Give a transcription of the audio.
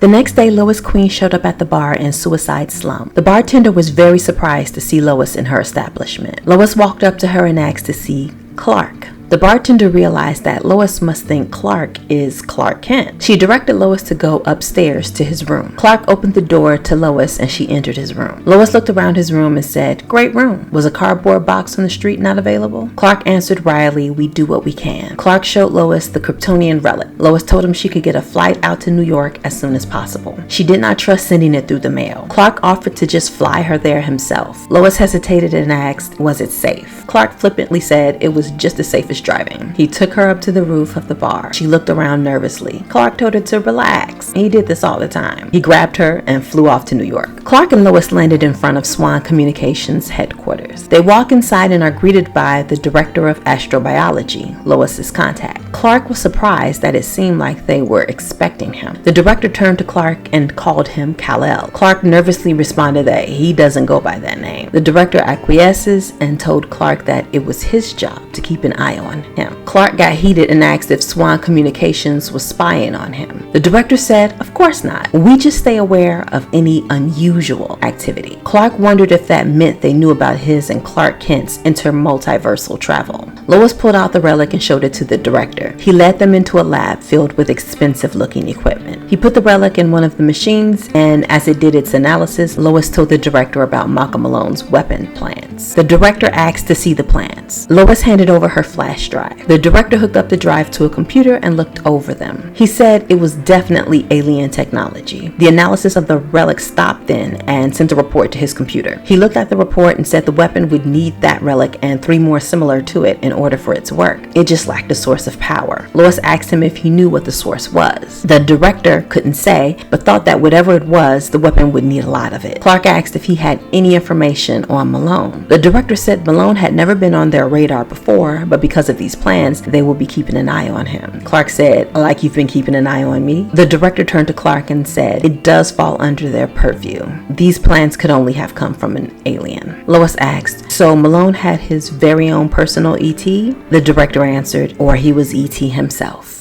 The next day, Lois Queen showed up at the bar in Suicide Slum. The bartender was very surprised to see Lois in her establishment. Lois walked up to her and asked to see Clark. The bartender realized that Lois must think Clark is Clark Kent. She directed Lois to go upstairs to his room. Clark opened the door to Lois and she entered his room. Lois looked around his room and said, "Great room. Was a cardboard box on the street not available?" Clark answered wryly, "We do what we can." Clark showed Lois the Kryptonian relic. Lois told him she could get a flight out to New York as soon as possible. She did not trust sending it through the mail. Clark offered to just fly her there himself. Lois hesitated and asked, was it safe? Clark flippantly said it was just as safe as driving. He took her up to the roof of the bar. She looked around nervously. Clark told her to relax. He did this all the time. He grabbed her and flew off to New York. Clark and Lois landed in front of Swann Communications headquarters. They walk inside and are greeted by the director of astrobiology, Lois's contact. Clark was surprised that it seemed like they were expecting him. The director turned to Clark and called him Kal-El. Clark nervously responded that he doesn't go by that name. The director acquiesces and told Clark that it was his job to keep an eye on him. Clark got heated and asked if Swann Communications was spying on him. The director said, "Of course not. We just stay aware of any unusual activity." Clark wondered if that meant they knew about his and Clark Kent's intermultiversal travel. Lois pulled out the relic and showed it to the director. He led them into a lab filled with expensive-looking equipment. He put the relic in one of the machines, and as it did its analysis, Lois told the director about Malcolm Malone's weapon plans. The director asked to see the plans. Lois handed over her flash drive. The director hooked up the drive to a computer and looked over them. He said it was definitely alien technology. The analysis of the relic stopped then and sent a report to his computer. He looked at the report and said the weapon would need that relic and 3 more similar to it in order for it to work. It just lacked a source of power. Lois asked him if he knew what the source was. The director couldn't say, but thought that whatever it was, the weapon would need a lot of it. Clark asked if he had any information on Malone. The director said Malone had never been on their radar before, but because of these plans, they will be keeping an eye on him. Clark said, "Like you've been keeping an eye on me?" The director turned to Clark and said, "It does fall under their purview. These plans could only have come from an alien." Lois asked, "So Malone had his very own personal ET?" The director answered, "Or he was ET himself."